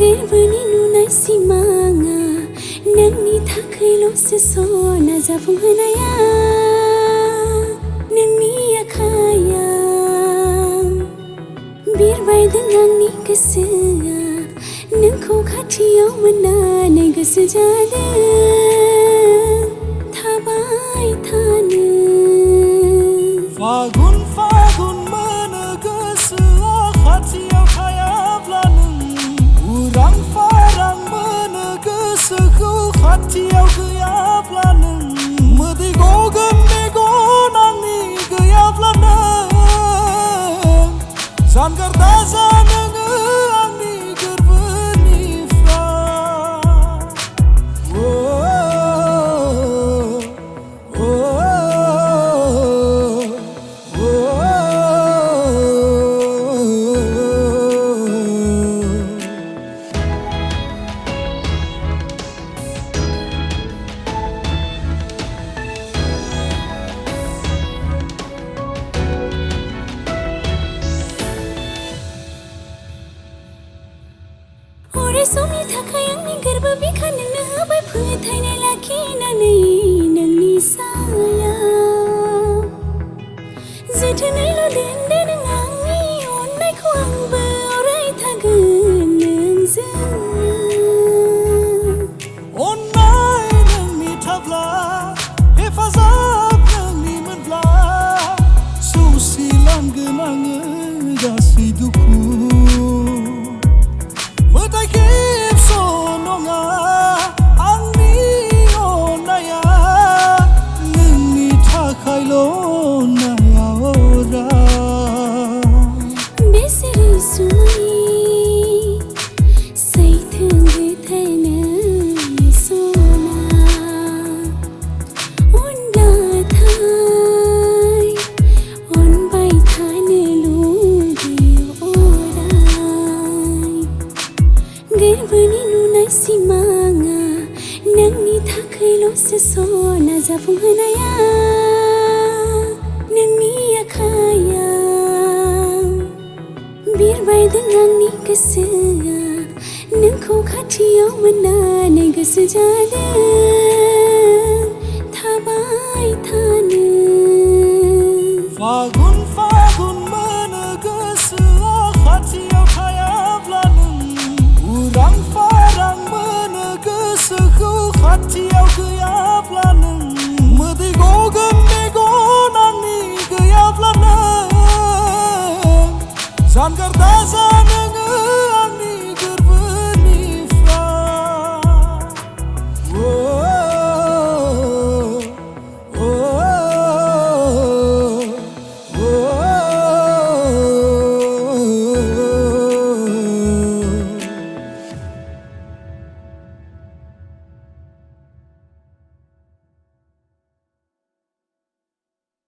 गोरबोनि नुनाय सिमाङा नोंनि थाखायल'सो सना जाफुंहोनाया नोंनि आखायाव बिरबायदों आंनि गोसोआ नोंखौ खाथियाव मोननानै गोसो जादों थाबाय थानो फागुन फागुन मोनो गोसोआ खाथियाव थायाब्ला नों उरां फारां मोनो गोसोखौ खाथियाव गैयाब्ला नों मोदै गगोन मेगन आंनि गैयाब्ला नों जानगार दाजा नोङो आंनि अराय समनि थाखाय आंनि गोरबो बिखा नोंनो होबाय फोथायनाय लाखिनानै नोंनि सायाव जोथोनैल' दोनदो नों आंनि अननायखौ आंबो अराय थागोन नोंजों अननाय नोंनि थाब्ला हेफाजाब नोंनि मोनब्ला सौसिलांगोन आङो गासै दुखु मोदाय खेबस' नङा आंनि अननाया नोंनि थाखायल' अननाया बेसेरै सुमै सैथो गोथारनो सना अनब्लाथाय अनबाय थानो लुगैयो अराय गोरबोनि नुनाय सिमाङा नोंनि थाखायल'सो सना जाफुंहोनाया नोंनि आखायाव बिरबायदों आंनि गोसोआ नोंखौ खाथियाव मोननानै गोसो जादों थाबाय थानो फागुन